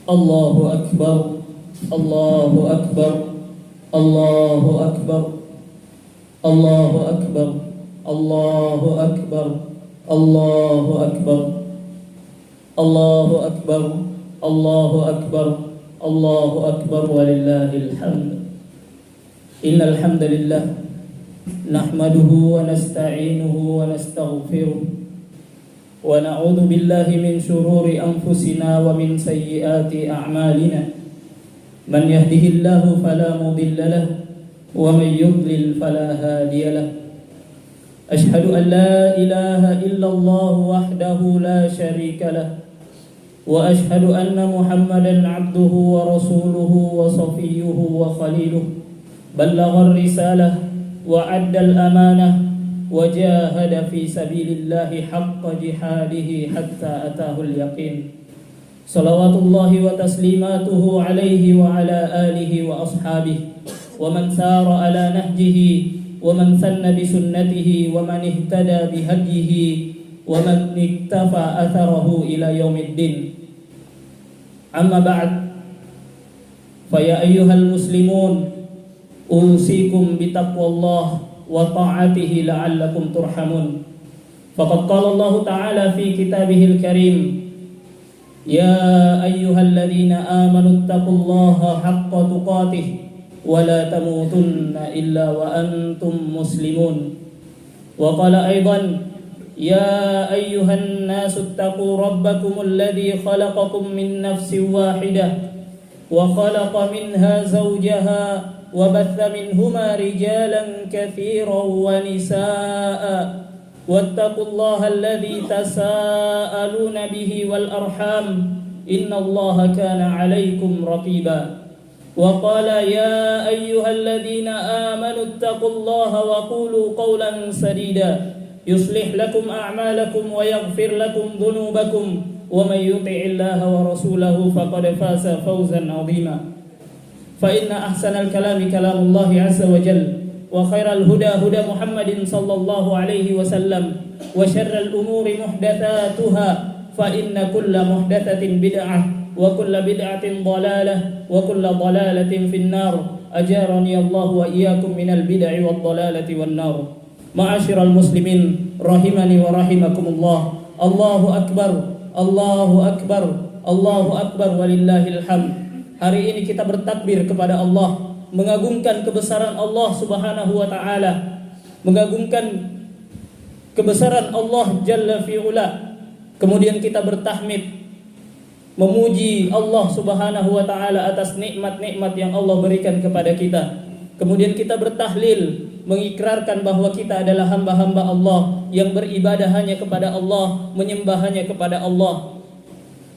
Allahu Akbar, Allahu Akbar, Allahu Akbar, Allahu Akbar, Allahu Akbar, Allahu Akbar, Allahu Akbar, Allahu Akbar, Allahu Akbar, walillahil hamd. Innal hamdalillah nahmaduhu wa nasta'inuhu wa nastaghfiruh wa na'udzu billahi min shururi anfusina wa min sayyiati a'malina. Man yahdihillahu fala mudilla lahu wa man yudlil fala hadiya lahu. Ashhadu an la ilaha illallah wahdahu la syarika lahu wa ashhadu anna Muhammadan 'abduhu wa rasuluhu wa safiyyuhu wa khaliluhu. Ballagha ar-risalah wa 'adda al-amanah wa jahada fi sabilillahi haqqa jihadihi hatta atahul yaqin. Salawatullahi wa taslimatuhu alaihi wa ala alihi wa ashabihi wa man sara ala nahjihi wa man sanna bi sunnatihi wa man ihtada bi hadihi wa man iktafa atharahu ila yaumiddin. Amma ba'd, fa ya ayyuhal muslimun usikum bi taqwallah wa ta'atihi la'allakum turhamun. Faqad qala Allah ta'ala fi kitabihil karim, ya ayyuhalladzina amanu taqullaha haqqa tuqatih wa la tamutunna illa wa antum muslimun. Wa qala aidan, ya ayyuhan nasu taqu rabbakumul ladzi khalaqakum min nafsin wahidah wa khalaqa minha zawjaha وبث منهما رجالا كثيرا ونساء واتقوا الله الذي تساءلون به والأرحام إن الله كان عليكم رقيبا. وقال يا أيها الذين آمنوا اتقوا الله وقولوا قولا سديدا يصلح لكم أعمالكم ويغفر لكم ذنوبكم ومن يطع الله ورسوله فقد فاز فوزا عظيما. فإن أحسن الكلام كلام الله عز وجل وخير الهدى هدى محمد صلى الله عليه وسلم وشر الأمور محدثاتها فإن كل محدثة بدعة وكل بدعة ضلالة وكل ضلالة في النار. أجارني الله وإياكم من البدع والضلالة والنار. معاشر المسلمين rahimani wa rahimakumullah. Allahu Akbar, Allahu Akbar, Allahu Akbar, walillahil hamd. Hari ini kita bertakbir kepada Allah, mengagungkan kebesaran Allah Subhanahu wa taala, mengagungkan kebesaran Allah Jalla fi'ula. Kemudian kita bertahmid, memuji Allah Subhanahu wa taala atas nikmat-nikmat yang Allah berikan kepada kita. Kemudian kita bertahlil, mengikrarkan bahwa kita adalah hamba-hamba Allah yang beribadah hanya kepada Allah, menyembah hanya kepada Allah.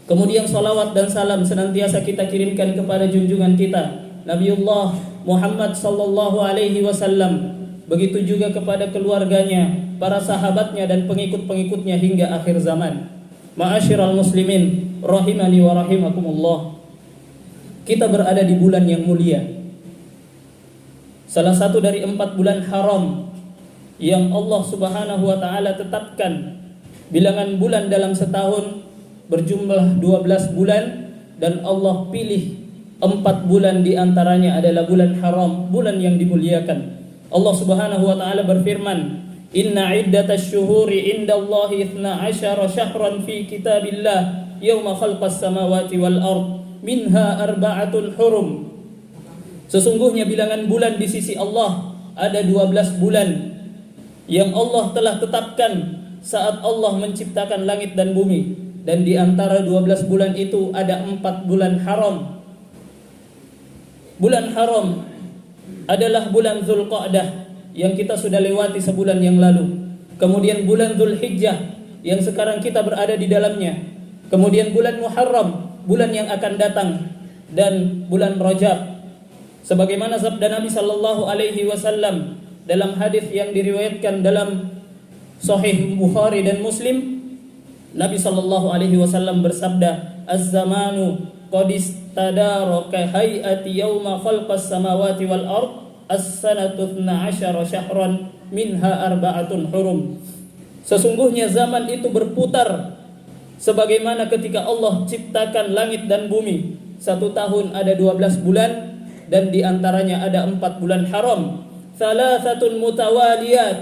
Kemudian salawat dan salam senantiasa kita kirimkan kepada junjungan kita Nabiullah Muhammad sallallahu alaihi wasallam. Begitu juga kepada keluarganya, para sahabatnya dan pengikut-pengikutnya hingga akhir zaman. Ma'asyiral muslimin rahimani wa rahimakumullah. Kita berada di bulan yang mulia, salah satu dari 4 bulan haram yang Allah Subhanahu wa taala tetapkan bilangan bulan dalam setahun berjumlah 12 bulan, dan Allah pilih 4 bulan di antaranya adalah bulan haram, bulan yang dimuliakan. Allah Subhanahu wa taala berfirman, "Inna iddatasy syuhuri indallahi 12 syahran fi kitabillah yauma khalqas samawati wal ard minha arba'atun hurum." Sesungguhnya bilangan bulan di sisi Allah ada 12 bulan yang Allah telah tetapkan saat Allah menciptakan langit dan bumi. Dan di antara 12 bulan itu ada 4 bulan haram. Bulan haram adalah bulan Dzulqa'dah yang kita sudah lewati sebulan yang lalu. Kemudian bulan Dzulhijjah yang sekarang kita berada di dalamnya. Kemudian bulan Muharram, bulan yang akan datang, dan bulan Rajab. Sebagaimana sabda Nabi sallallahu alaihi wasallam dalam hadis yang diriwayatkan dalam Sahih Bukhari dan Muslim, Nabi sallallahu alaihi wasallam bersabda, "Az-zamanu qad istadaraka hay'ati yauma khalqas samawati wal ard as-sanatu 12 syahran minha arba'atun hurum." Sesungguhnya zaman itu berputar Sebagaimana ketika Allah ciptakan langit dan bumi, 1 tahun ada 12 bulan, dan diantaranya ada 4 bulan haram. Thalathatun mutawaliyat,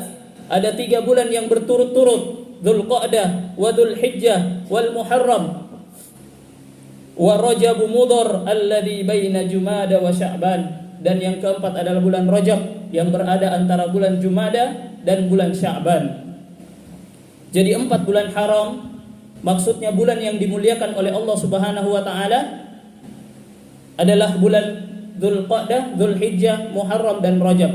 ada 3 bulan yang berturut-turut, Dzulqa'dah wa Dzulhijjah wal Muharram wa Rajab Mudhar alladhi baina Jumada wa Sya'ban. Dan yang keempat adalah bulan Rajab yang berada antara bulan Jumada dan bulan Sya'ban. Jadi 4 bulan haram, maksudnya bulan yang dimuliakan oleh Allah Subhanahu wa taala adalah bulan Dzulqa'dah, Dzulhijjah, Muharram dan Rajab,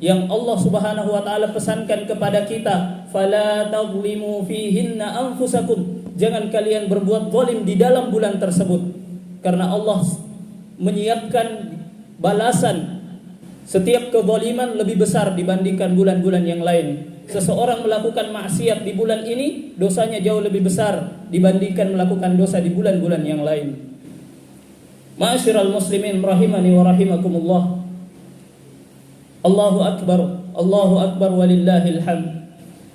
yang Allah Subhanahu wa taala pesankan kepada kita, fala tadhlimu fihinna anfusakum, jangan kalian berbuat zalim di dalam bulan tersebut, karena Allah menyiapkan balasan setiap kezaliman lebih besar dibandingkan bulan-bulan yang lain. Seseorang melakukan maksiat di bulan ini, dosanya jauh lebih besar dibandingkan melakukan dosa di bulan-bulan yang lain. Ma'asyiral muslimin rahimani wa rahimakumullah. Allahu akbar walillahil hamd.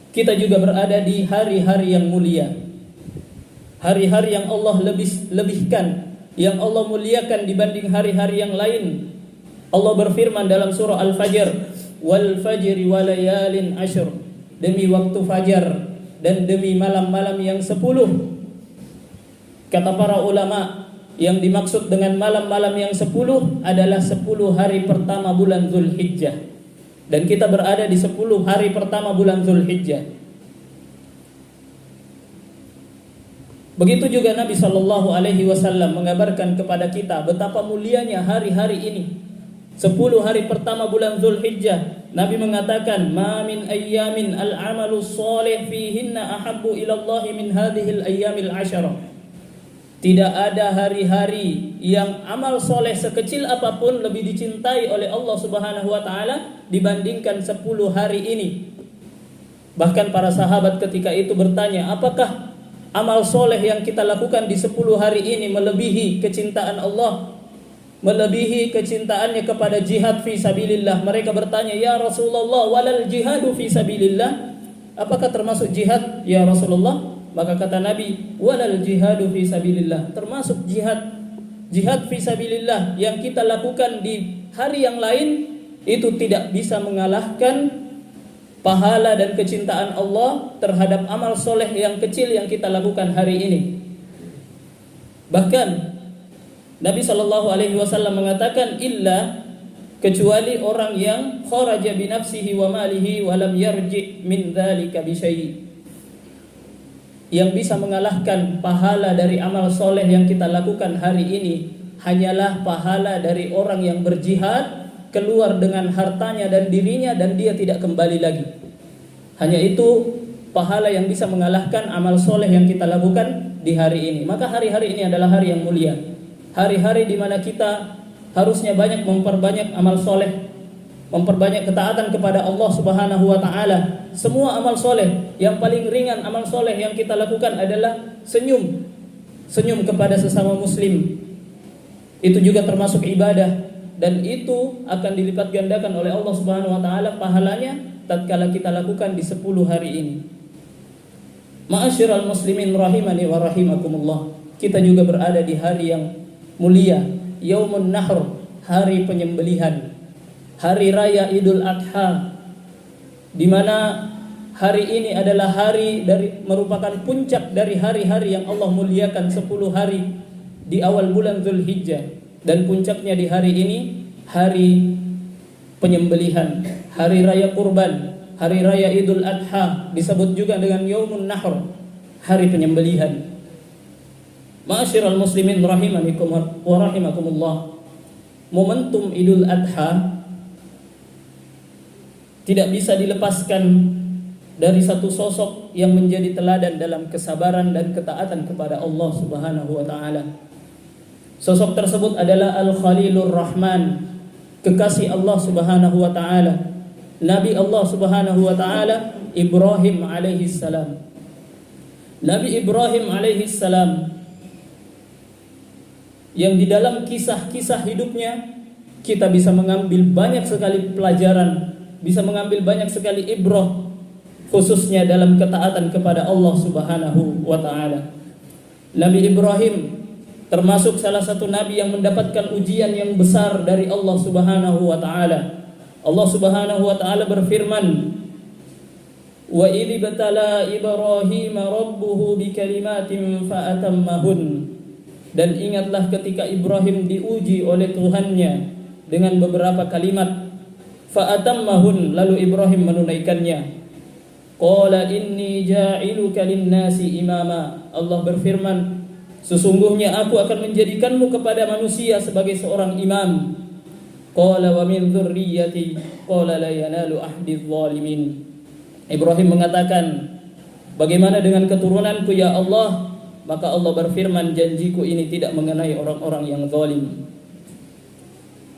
Kita juga berada di hari-hari yang mulia, hari-hari yang Allah lebihkan, yang Allah muliakan dibanding hari-hari yang lain. Allah berfirman dalam surah Al-Fajr, wal fajri walayalin ashr, demi waktu fajar dan demi malam-malam yang 10. Kata para ulama, yang dimaksud dengan malam-malam yang 10 adalah 10 hari pertama bulan Dzulhijjah. Dan kita berada di 10 hari pertama bulan Dzulhijjah. Begitu juga Nabi SAW mengabarkan kepada kita betapa mulianya hari-hari ini. 10 hari pertama bulan Dzulhijjah, Nabi mengatakan, ma min ayyamin al-amalu shalih fihinna ahabbu ilallahi min hadhil ayyamil asyara. Tidak ada hari-hari yang amal soleh sekecil apapun lebih dicintai oleh Allah Subhanahu wa taala dibandingkan 10 hari ini. Bahkan para sahabat ketika itu bertanya, apakah amal soleh yang kita lakukan di 10 hari ini melebihi kecintaan Allah, melebihi kecintaannya kepada jihad fi sabilillah? Mereka bertanya, ya Rasulullah, walal jihadu fi sabilillah, apakah termasuk jihad ya Rasulullah? Maka kata Nabi, walal jihadu fi sabilillah, termasuk jihad fi sabilillah yang kita lakukan di hari yang lain itu tidak bisa mengalahkan pahala dan kecintaan Allah terhadap amal soleh yang kecil yang kita lakukan hari ini. Bahkan Nabi SAW mengatakan, illa, kecuali orang yang kharaja bi nafsihi wa malihi wa lam yarji min dzalika bi syai', yang bisa mengalahkan pahala dari amal soleh yang kita lakukan hari ini hanyalah pahala dari orang yang berjihad, keluar dengan hartanya dan dirinya dan dia tidak kembali lagi. Hanya itu pahala yang bisa mengalahkan amal soleh yang kita lakukan di hari ini. Maka hari-hari ini adalah hari yang mulia, hari-hari di mana kita harusnya banyak memperbanyak amal soleh, memperbanyak ketaatan kepada Allah Subhanahu wa taala. Semua amal soleh, yang paling ringan amal soleh yang kita lakukan adalah senyum kepada sesama muslim. Itu juga termasuk ibadah, dan itu akan dilipat gandakan oleh Allah Subhanahu wa taala pahalanya tatkala kita lakukan di 10 hari ini. Ma'asyiral muslimin rahimani wa rahimakumullah. Kita juga berada di hari yang mulia, Yaumun Nahr, hari penyembelihan, hari raya Idul Adha, di mana hari ini adalah hari merupakan puncak dari hari-hari yang Allah muliakan 10 hari di awal bulan Dzulhijjah, dan puncaknya di hari ini hari penyembelihan, hari raya kurban, hari raya Idul Adha, disebut juga dengan Yaumun Nahr, hari penyembelihan. Ma'asyiral muslimin rahimanikum wa rahimakumullah. Momentum Idul Adha tidak bisa dilepaskan dari satu sosok yang menjadi teladan dalam kesabaran dan ketaatan kepada Allah Subhanahu wa taala. Sosok tersebut adalah Al-Khalilur Rahman, kekasih Allah Subhanahu wa taala, Nabi Allah Subhanahu wa taala Ibrahim alaihi salam. Nabi Ibrahim alaihi salam yang di dalam kisah-kisah hidupnya kita bisa mengambil banyak sekali pelajaran, bisa mengambil banyak sekali ibrah, khususnya dalam ketaatan kepada Allah Subhanahu wa taala. Nabi Ibrahim termasuk salah satu nabi yang mendapatkan ujian yang besar dari Allah Subhanahu wa taala. Allah Subhanahu wa taala berfirman, "Wa idh batala Ibrahim rabbuhu bikalimatin fa'atammahun." Dan ingatlah ketika Ibrahim diuji oleh Tuhannya dengan beberapa kalimat, fa'atammahun, lalu Ibrahim menunaikannya. Qala inni ja'iluka lin-nasi imama. Allah berfirman, sesungguhnya aku akan menjadikanmu kepada manusia sebagai seorang imam. Qala wa min dzurriyyati qala la yanalu ahdi dzalimin. Ibrahim mengatakan, bagaimana dengan keturunanku ya Allah? Maka Allah berfirman, janjiku ini tidak mengenai orang-orang yang zalim.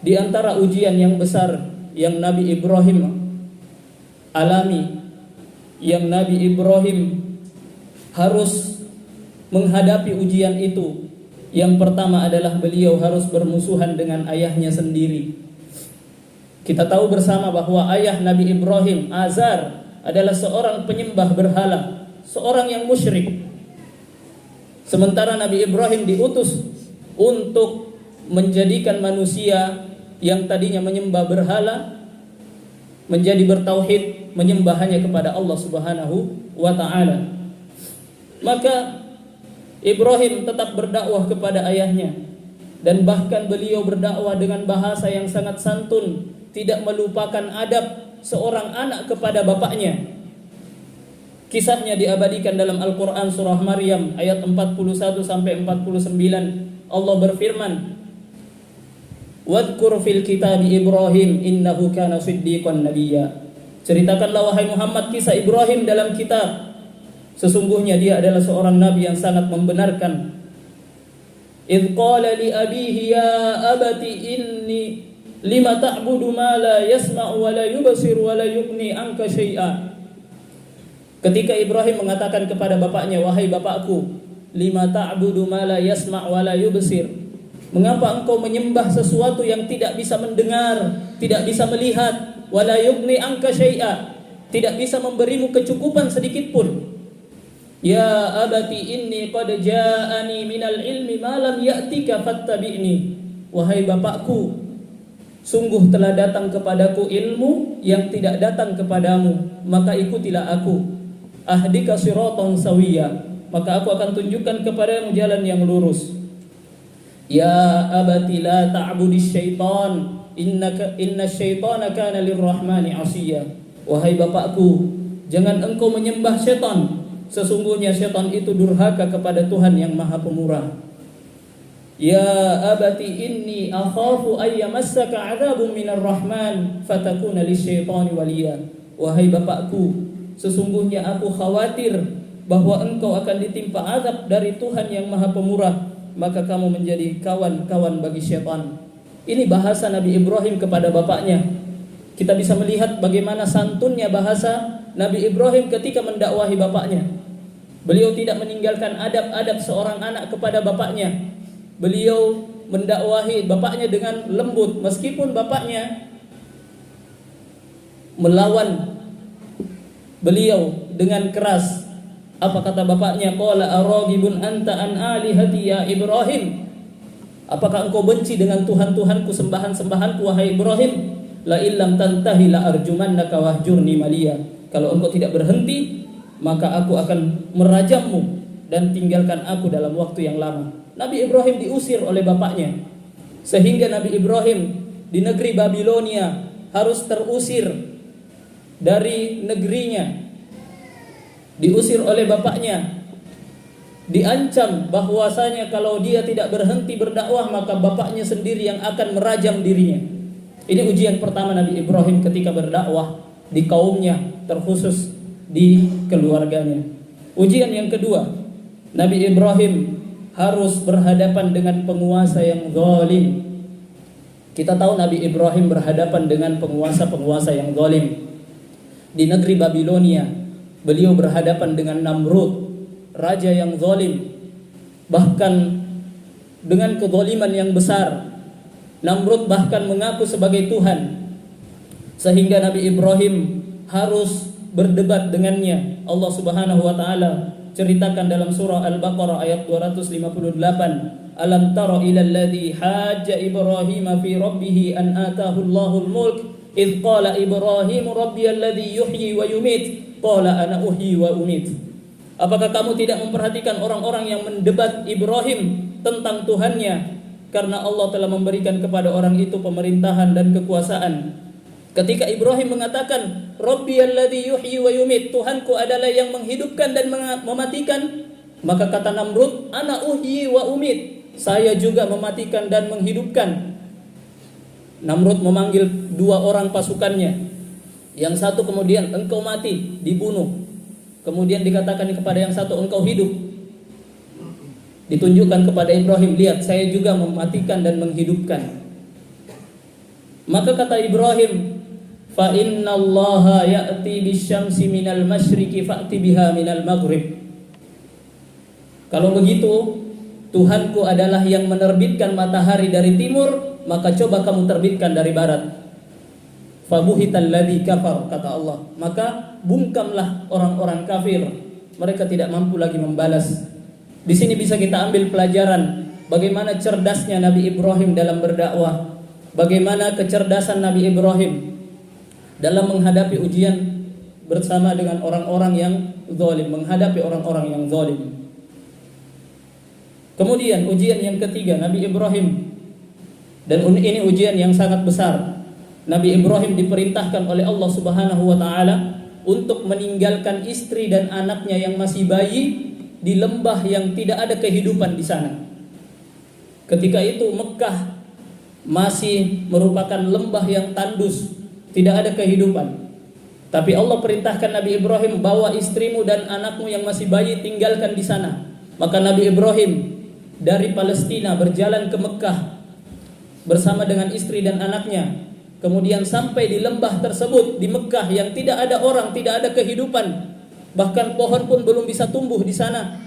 Di antara ujian yang besar yang Nabi Ibrahim alami, yang Nabi Ibrahim harus menghadapi ujian itu, yang pertama adalah beliau harus bermusuhan dengan ayahnya sendiri. Kita tahu bersama bahwa ayah Nabi Ibrahim, Azar, adalah seorang penyembah berhala, seorang yang musyrik. Sementara Nabi Ibrahim diutus untuk menjadikan manusia yang tadinya menyembah berhala menjadi bertauhid, menyembah hanya kepada Allah Subhanahu wa taala. Maka Ibrahim tetap berdakwah kepada ayahnya, dan bahkan beliau berdakwah dengan bahasa yang sangat santun, tidak melupakan adab seorang anak kepada bapaknya. Kisahnya diabadikan dalam Al-Quran surah Maryam ayat 41 sampai 49. Allah berfirman, "Wadhkur fil kitab Ibrahim innahu kana siddiqan nabiyya." Ceritakanlah wahai Muhammad kisah Ibrahim dalam kitab. Sesungguhnya dia adalah seorang nabi yang sangat membenarkan. "Idz qala li abihi ya abati inni lima ta'budu ma la yasma'u wa la yubsir wa la yughni anka syai'a." Ketika Ibrahim mengatakan kepada bapaknya, wahai bapakku, lima ta'budu ma la yasma' wa la yubsir. Mengapa engkau menyembah sesuatu yang tidak bisa mendengar, tidak bisa melihat, wa la yughni anka syai'a, tidak bisa memberimu kecukupan sedikit pun. Ya abati inni qad ja'ani minal ilmi ma lam ya'tika fattabi'ni. Wahai bapakku, sungguh telah datang kepadaku ilmu yang tidak datang kepadamu, maka ikutilah aku. Ahdika siratan sawiyya, maka aku akan tunjukkan kepadamu jalan yang lurus. Ya abati la ta'budis syaitan, inna syaitana kana lirrahmani 'asiyya. Wahai bapakku, jangan engkau menyembah syaitan, sesungguhnya syaitan itu durhaka kepada Tuhan yang Maha Pemurah. Ya abati inni akhafu ay yamassaka 'adzabun minar rahman fatakuna lisyaitani waliya. Wahai bapakku, sesungguhnya aku khawatir bahwa engkau akan ditimpa azab dari Tuhan yang Maha Pemurah, maka kamu menjadi kawan-kawan bagi syaitan. Ini bahasa Nabi Ibrahim kepada bapaknya. Kita bisa melihat bagaimana santunnya bahasa Nabi Ibrahim ketika mendakwahi bapaknya. Beliau tidak meninggalkan adab-adab seorang anak kepada bapaknya. Beliau mendakwahi bapaknya dengan lembut, meskipun bapaknya melawan beliau dengan keras. Apa kata bapaknya? Qala araghibun anta an alihati ya Ibrahim. Apakah engkau benci dengan Tuhan-Tuhanku, sembahan-sembahanku wahai Ibrahim? La illam tantahi la arjumannaka wahjurni maliya. Kalau engkau tidak berhenti, maka aku akan merajammu dan tinggalkan aku dalam waktu yang lama. Nabi Ibrahim diusir oleh bapaknya, sehingga Nabi Ibrahim di negeri Babilonia harus terusir dari negerinya, diusir oleh bapaknya, diancam bahwasanya kalau dia tidak berhenti berdakwah maka bapaknya sendiri yang akan merajam dirinya. Ini ujian pertama Nabi Ibrahim ketika berdakwah di kaumnya, terkhusus di keluarganya. Ujian yang kedua, Nabi Ibrahim harus berhadapan dengan penguasa yang zalim. Kita tahu Nabi Ibrahim berhadapan dengan penguasa-penguasa yang zalim. Di negeri Babilonia, beliau berhadapan dengan Namrud, raja yang zalim. Bahkan dengan kezaliman yang besar, Namrud bahkan mengaku sebagai Tuhan, sehingga Nabi Ibrahim harus berdebat dengannya. Allah Subhanahu wa taala ceritakan dalam surah Al-Baqarah ayat 258, alam tara ilal ladzi hajja Ibrahim fi rabbih an atahu Allahul mulk idh qala Ibrahim rabbiyal ladzi yuhyi wa yumit qala ana uhyi wa umit. Apakah kamu tidak memperhatikan orang-orang yang mendebat Ibrahim tentang Tuhannya, karena Allah telah memberikan kepada orang itu pemerintahan dan kekuasaan. Ketika Ibrahim mengatakan rabbiyalladzi yuhyi wa yumit, Tuhanku adalah yang menghidupkan dan mematikan, maka kata Namrud, ana uhyi wa umit, saya juga mematikan dan menghidupkan. Namrud memanggil dua orang pasukannya. Yang satu kemudian, engkau mati, dibunuh. Kemudian dikatakan kepada yang satu, engkau hidup. Ditunjukkan kepada Ibrahim, lihat saya juga mematikan dan menghidupkan. Maka kata Ibrahim, fa innallaha ya'ti bisyamsi minal masyriqi fa'ti biha minal maghrib. Kalau begitu, Tuhanku adalah yang menerbitkan matahari dari timur, maka coba kamu terbitkan dari barat. Fabuhital ladzi kafar, kata Allah, maka bungkamlah orang-orang kafir, mereka tidak mampu lagi membalas. Di sini bisa kita ambil pelajaran bagaimana cerdasnya Nabi Ibrahim dalam berdakwah, bagaimana kecerdasan Nabi Ibrahim dalam menghadapi ujian bersama dengan orang-orang yang zalim, menghadapi orang-orang yang zalim. Kemudian ujian yang ketiga Nabi Ibrahim, dan ini ujian yang sangat besar. Nabi Ibrahim diperintahkan oleh Allah Subhanahu wa taala untuk meninggalkan istri dan anaknya yang masih bayi di lembah yang tidak ada kehidupan di sana. Ketika itu Mekah masih merupakan lembah yang tandus, tidak ada kehidupan. Tapi Allah perintahkan Nabi Ibrahim, bawa istrimu dan anakmu yang masih bayi, tinggalkan di sana. Maka Nabi Ibrahim dari Palestina berjalan ke Mekah bersama dengan istri dan anaknya. Kemudian sampai di lembah tersebut di Mekah yang tidak ada orang, tidak ada kehidupan, bahkan pohon pun belum bisa tumbuh di sana.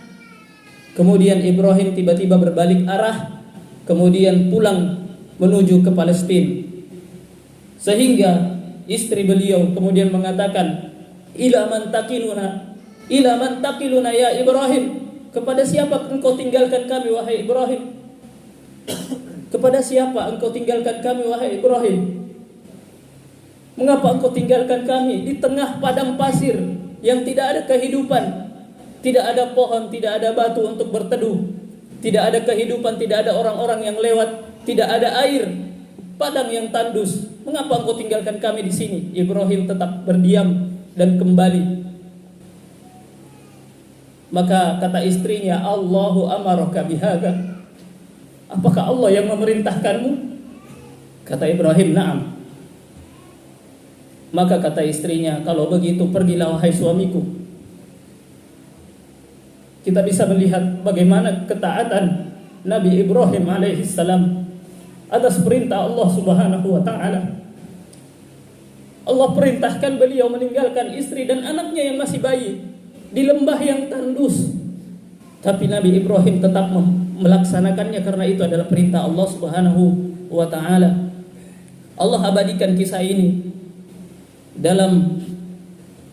Kemudian Ibrahim tiba-tiba berbalik arah, kemudian pulang menuju ke Palestina. Sehingga istri beliau kemudian mengatakan, ila man taqiluna ya Ibrahim, kepada siapa engkau tinggalkan kami wahai Ibrahim? Kepada siapa engkau tinggalkan kami wahai Ibrahim? Mengapa engkau tinggalkan kami di tengah padang pasir yang tidak ada kehidupan, tidak ada pohon, tidak ada batu untuk berteduh, tidak ada kehidupan, tidak ada orang-orang yang lewat, tidak ada air, padang yang tandus. Mengapa engkau tinggalkan kami di sini? Ibrahim tetap berdiam dan kembali. Maka kata istrinya, Allahu amaraka bihadza. Apakah Allah yang memerintahkanmu? Kata Ibrahim, na'am. Maka kata istrinya, kalau begitu pergilah wahai suamiku. Kita bisa melihat bagaimana ketaatan Nabi Ibrahim alaihissalam atas perintah Allah Subhanahu wa taala. Allah perintahkan beliau meninggalkan istri dan anaknya yang masih bayi di lembah yang tandus. Tapi Nabi Ibrahim tetap melaksanakannya karena itu adalah perintah Allah Subhanahu wa taala. Allah abadikan kisah ini dalam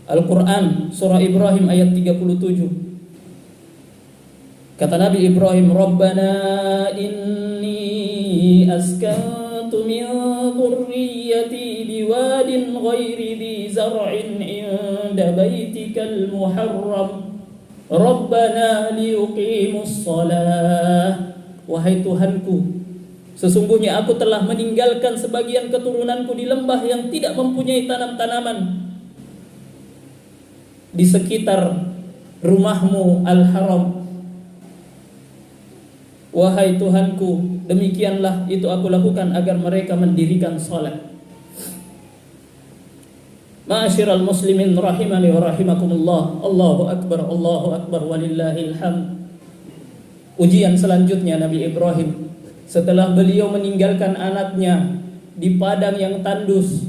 Al-Quran surah Ibrahim ayat 37. Kata Nabi Ibrahim, Rabbana inni askantu min dhurriyyati biwadin ghairi dhi zar'in inda baitikal muharram Rabbana liyuqimus salah. Wahai Tuhanku, sesungguhnya aku telah meninggalkan sebagian keturunanku di lembah yang tidak mempunyai tanam-tanaman di sekitar rumahmu Al-Haram. Wahai Tuhanku, demikianlah itu aku lakukan agar mereka mendirikan salat. Ma'asyiral muslimin rahimani wa rahimakumullah. Allahu akbar, Allahu akbar, walillahil hamd. Ujian selanjutnya Nabi Ibrahim setelah beliau meninggalkan anaknya di padang yang tandus,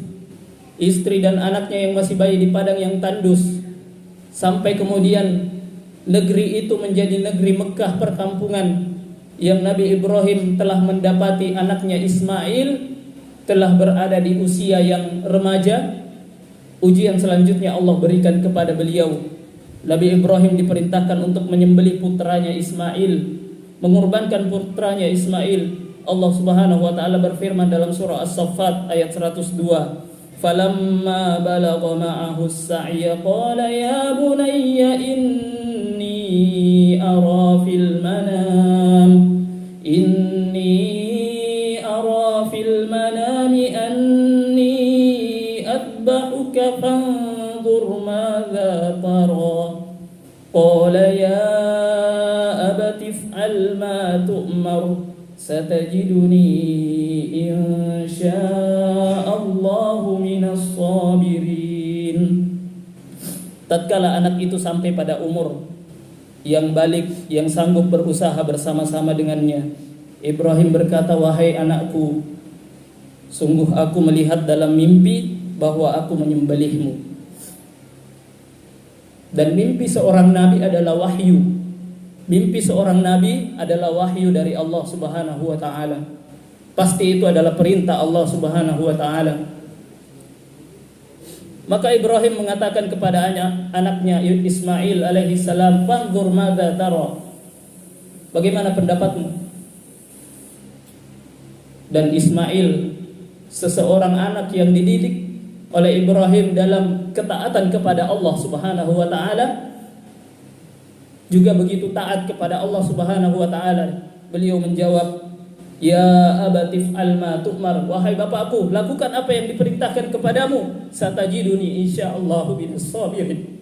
istri dan anaknya yang masih bayi di padang yang tandus, sampai kemudian negeri itu menjadi negeri Mekah perkampungan yang Nabi Ibrahim telah mendapati anaknya Ismail telah berada di usia yang remaja. Ujian selanjutnya Allah berikan kepada beliau Nabi Ibrahim diperintahkan untuk menyembelih putranya Ismail, mengorbankan putranya Ismail. Allah Subhanahu wa taala berfirman dalam surah As-Saffat ayat 102, "Falamma balagha ma'ahu as-sa'ya qala ya bunayya inni ara fil manami anni adbahuka fanzur madza tara." Qala ya abati if'al ma tu'mar satajiduni insya'allahu minas sabirin. Tatkala anak itu sampai pada umur yang balik, yang sanggup berusaha bersama-sama dengannya, Ibrahim berkata, "Wahai anakku, sungguh aku melihat dalam mimpi bahwa aku menyembelihmu." Dan mimpi seorang nabi adalah wahyu. Mimpi seorang nabi adalah wahyu dari Allah Subhanahu wa taala. Pasti itu adalah perintah Allah Subhanahu wa taala. Maka Ibrahim mengatakan kepada anaknya Ismail alaihi salam, "Fanzur madza tara." Bagaimana pendapatmu? Dan Ismail, seseorang anak yang dididik oleh Ibrahim dalam ketaatan kepada Allah Subhanahu wa taala, juga begitu taat kepada Allah Subhanahu wa taala. Beliau menjawab, "Ya abati if'al ma tu'mar." Wahai bapakku, lakukan apa yang diperintahkan kepadamu. Satajiduni insyaallahu minas sabirin.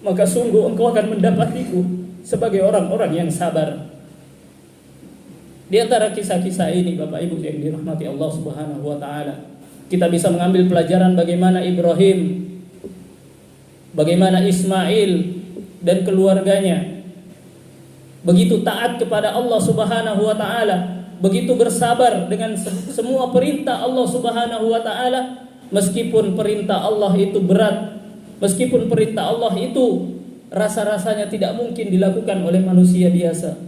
Maka sungguh engkau akan mendapatiku sebagai orang-orang yang sabar. Di antara kisah-kisah ini, Bapak Ibu yang dirahmati Allah Subhanahu wa taala, kita bisa mengambil pelajaran bagaimana Ibrahim, bagaimana Ismail dan keluarganya begitu taat kepada Allah Subhanahu wa taala, begitu bersabar dengan semua perintah Allah Subhanahu wa taala, meskipun perintah Allah itu berat, meskipun perintah Allah itu rasa-rasanya tidak mungkin dilakukan oleh manusia biasa.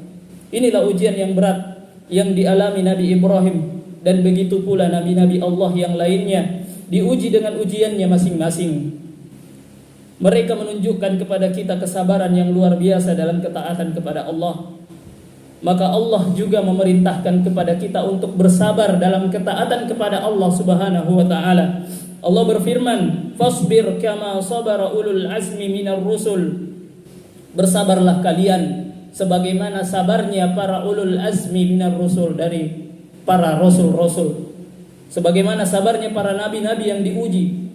Inilah ujian yang berat yang dialami Nabi Ibrahim. Dan begitu pula nabi-nabi Allah yang lainnya diuji dengan ujiannya masing-masing. Mereka menunjukkan kepada kita kesabaran yang luar biasa dalam ketaatan kepada Allah. Maka Allah juga memerintahkan kepada kita untuk bersabar dalam ketaatan kepada Allah Subhanahu wa taala. Allah berfirman, "Fasbir kama sabara ulul azmi minar rusul." Bersabarlah kalian sebagaimana sabarnya para ulul azmi minar rusul, dari para rasul-rasul, sebagaimana sabarnya para nabi-nabi yang diuji.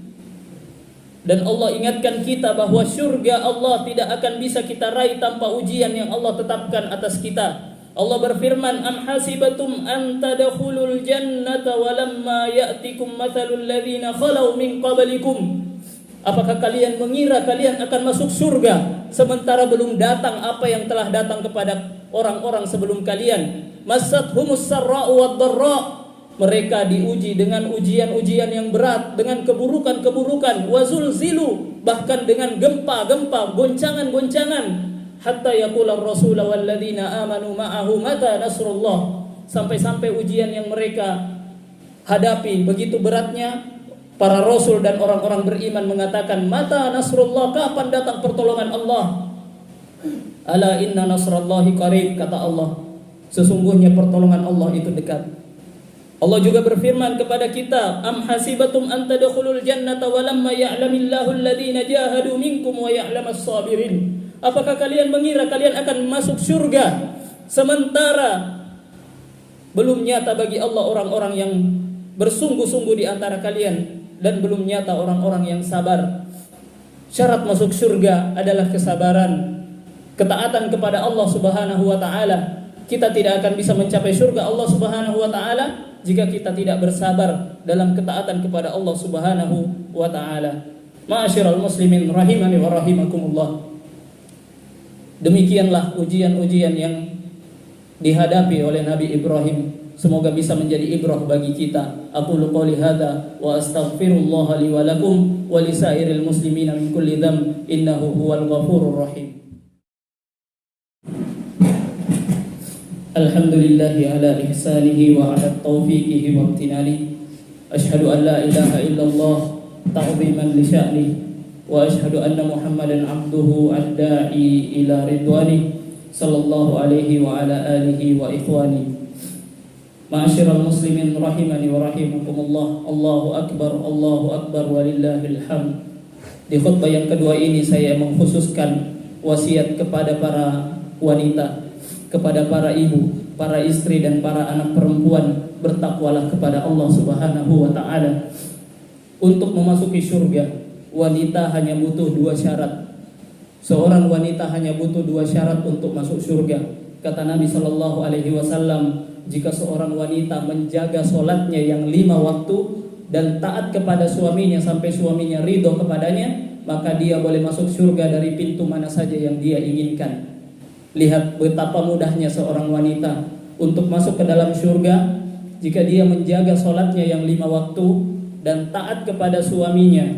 Dan Allah ingatkan kita bahwa syurga Allah tidak akan bisa kita raih tanpa ujian yang Allah tetapkan atas kita. Allah berfirman, "Am hasibatum an tadkhulul jannata walamma ya'tikum mathalul ladzina khalau min qablikum." Apakah kalian mengira kalian akan masuk surga sementara belum datang apa yang telah datang kepada orang-orang sebelum kalian? Massathumus sarra'u wad-dharra. Mereka diuji dengan ujian-ujian yang berat, dengan keburukan-keburukan, wazulzilu, bahkan dengan gempa-gempa, goncangan-goncangan, hatta yaqula ar-rasul wal ladzina amanu ma'ahu mata nasrullah. Sampai-sampai ujian yang mereka hadapi begitu beratnya, para rasul dan orang-orang beriman mengatakan, "Mata nasrullah?" Kapan datang pertolongan Allah? "Ala inna nasrallahi qarib," kata Allah. Sesungguhnya pertolongan Allah itu dekat. Allah juga berfirman kepada kita, "Am hasibatum an tadkhulul jannata walamma ya'lamillahu alladhina jahadu minkum wa ya'lamas sabirin." Apakah kalian mengira kalian akan masuk surga sementara belum nyata bagi Allah orang-orang yang bersungguh-sungguh di antara kalian, dan belum nyata orang-orang yang sabar. Syarat masuk surga adalah kesabaran, ketaatan kepada Allah Subhanahu wa taala. Kita tidak akan bisa mencapai surga Allah Subhanahu wa taala jika kita tidak bersabar dalam ketaatan kepada Allah Subhanahu wa taala. Ma'asyiral muslimin rahimani wa rahimakumullah. Demikianlah ujian-ujian yang dihadapi oleh Nabi Ibrahim. Semoga bisa menjadi ibrah bagi kita. Aqulu qouli hadza wa astaghfirullah li wa lakum wa lisairil muslimina min kulli dzamb innahu huwal ghafurur rahim. Alhamdulillahi ala ihsanihi wa ala taufiqihi wa imtinani. Ashhadu an la ilaha illallah ta'ziman li sya'ni وأشهد أن محمدا عبده الداعي إلى رضوانه صلى الله عليه وعلى آله وإخوانه. Ma'asyiral muslimin rahimani wa rahimakumullah. Allahu akbar walillahil hamd. Di khutbah yang kedua ini saya mengkhususkan wasiat kepada para wanita, kepada para ibu, para istri dan para anak perempuan, bertakwalah kepada Allah Subhanahu wa taala. Untuk memasuki surga, wanita hanya butuh 2 syarat. Seorang wanita hanya butuh 2 syarat untuk masuk surga. Kata Nabi sallallahu alaihi wasallam, jika seorang wanita menjaga solatnya yang 5 waktu dan taat kepada suaminya sampai suaminya ridho kepadanya, maka dia boleh masuk surga dari pintu mana saja yang dia inginkan. Lihat betapa mudahnya seorang wanita untuk masuk ke dalam surga jika dia menjaga solatnya yang 5 waktu dan taat kepada suaminya,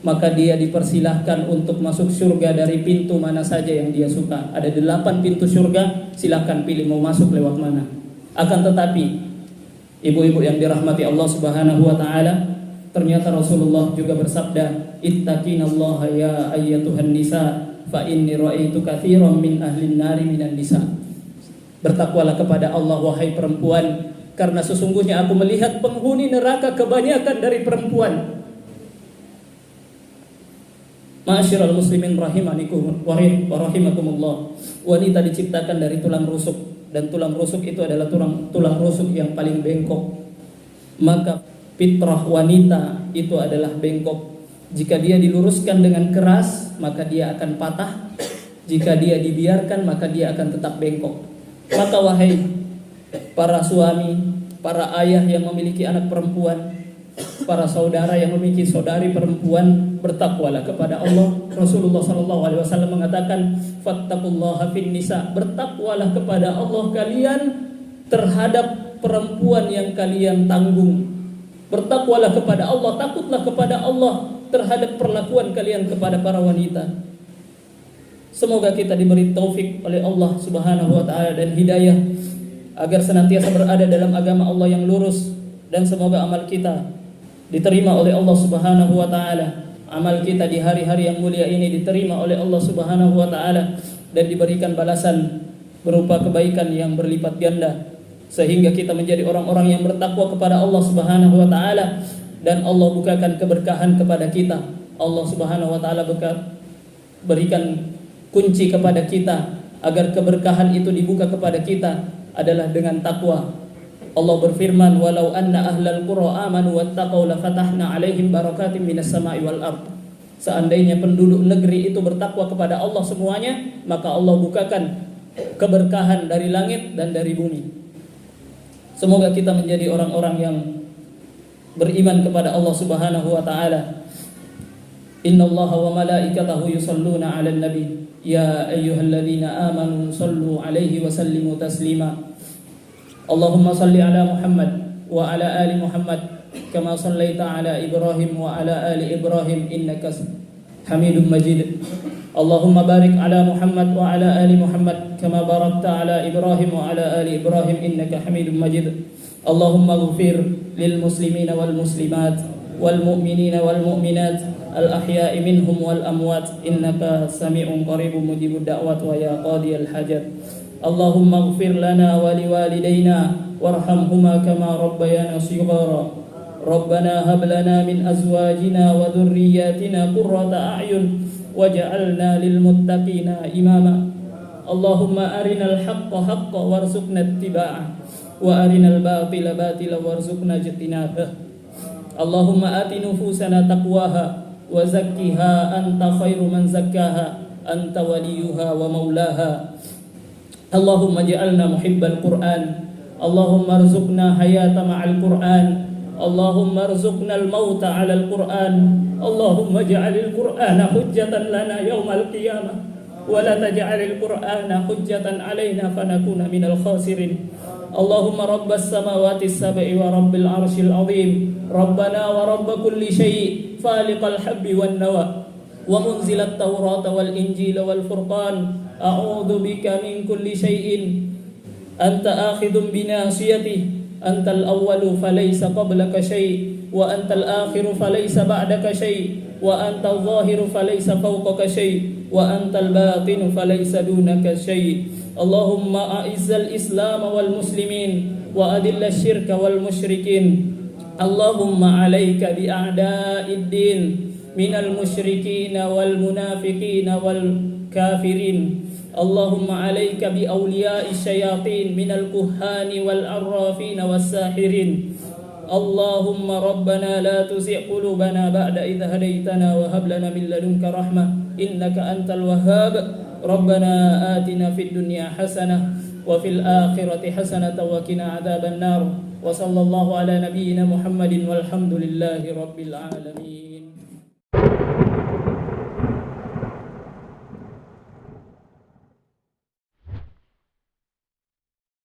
maka dia dipersilahkan untuk masuk surga dari pintu mana saja yang dia suka. Ada 8 pintu surga, silahkan pilih mau masuk lewat mana. Akan tetapi ibu-ibu yang dirahmati Allah Subhanahu wa taala, ternyata Rasulullah juga bersabda, ittaqinallaha ya ayyatuhan nisa fa inni ra'aitu katsiran min ahlin nari minan nisa. Bertakwalah kepada Allah wahai perempuan, karena sesungguhnya aku melihat penghuni neraka kebanyakan dari perempuan. Ma'asyiral muslimin rahimanikum wa rahimakumullah. Wanita diciptakan dari tulang rusuk, dan tulang rusuk itu adalah tulang rusuk yang paling bengkok. Maka fitrah wanita itu adalah bengkok. Jika dia diluruskan dengan keras, maka dia akan patah. Jika dia dibiarkan, maka dia akan tetap bengkok. Maka wahai para suami, para ayah yang memiliki anak perempuan, para saudara yang memiliki saudari perempuan, bertakwalah kepada Allah. Rasulullah SAW mengatakan, fattaqullaha fin nisa, bertakwalah kepada Allah kalian terhadap perempuan yang kalian tanggung. Bertakwalah kepada Allah, takutlah kepada Allah terhadap perlakuan kalian kepada para wanita. Semoga kita diberi taufik oleh Allah Subhanahu wa taala dan hidayah agar senantiasa berada dalam agama Allah yang lurus, dan semoga amal kita diterima oleh Allah Subhanahu wa taala. Amal kita di hari-hari yang mulia ini diterima oleh Allah Subhanahu wa taala dan diberikan balasan berupa kebaikan yang berlipat ganda, sehingga kita menjadi orang-orang yang bertakwa kepada Allah Subhanahu wa taala, dan Allah bukakan keberkahan kepada kita. Allah Subhanahu wa taala berikan kunci kepada kita agar keberkahan itu dibuka kepada kita adalah dengan takwa. Allah berfirman, walau anna ahlal qura amanu wattaqau lafatahna alaihim barakatim minas sama'i wal ard. Seandainya penduduk negeri itu bertakwa kepada Allah semuanya, maka Allah bukakan keberkahan dari langit dan dari bumi. Semoga kita menjadi orang-orang yang beriman kepada Allah Subhanahu wa taala. Innallaha wa malaikatahu yusholluna 'alan nabi ya ayyuhalladzina amanu shallu 'alaihi wa sallimu taslima. Allahumma salli ala Muhammad wa ala ali Muhammad kama sallaita ala Ibrahim wa ala ali Ibrahim innaka Hamidum Majid. Allahumma barik ala Muhammad wa ala ali Muhammad kama barakta ala Ibrahim wa ala ali Ibrahim innaka Hamidum Majid. Allahumma ighfir lil muslimina wal muslimat wal mu'minina wal mu'minat al ahya'i minhum wal amwat innaka sami'un qaribun mujibud da'wat wa ya qadiyal hajat. Allahumma ighfir lana wa liwalidayna warhamhuma kama rabbayana shighara. Rabbana hab lana min azwajina wa dhurriyyatina qurrata a'yun waj'alna lil muttaqina imama. Allahumma arinal haqqa haqqan warzuqna ittiba'ah wa arinal batila batila warzuqna ijtinabah. Allahumma ati nufusana taqwaha wa zakkiha anta khairu man zakkaha anta waliyuha wa maulaha. Allahumma ja'alna muhibbal Qur'an. Allahumma arzuqna hayata ma'al Qur'an. Allahumma arzuqna al-mauta 'alal Qur'an. Allahumma ja'alil Qur'ana hujjatan lana yawmal qiyamah wa la taj'alil Qur'ana hujjatan 'alaina fanakuna minal khasirin. Allahumma rabbas samawati as-sab'i wa rabbil 'arsyil 'azim. Rabbana wa rabb kulli syai' faliqal habbi wan nawa wa munzilat tawrata wal injila wal furqan. A'udzu bika min kulli syai'in anta akhidun binasiyati antal awwalu falaysa qablaka syai' wa antal akhiru falaysa ba'daka syai' وأنت الظاهر فليس فوقك شيء وأنت الباطن فليس دونك شيء اللهم أعز الإسلام والمسلمين وأذل الشرك والمشركين اللهم عليك بأعداء الدين من المشركين والمنافقين والكافرين اللهم عليك بأولياء الشياطين من الكهان والعرافين والساحرين اللهم ربنا لا تزغ قلوبنا بعد إذ هديتنا وهب لنا من لدنك رحمة إنك أنت الوهاب ربنا آتنا في الدنيا حسنة وفي الآخرة حسنة وقنا عذاب النار وصلى الله على نبينا محمد والحمد لله رب العالمين.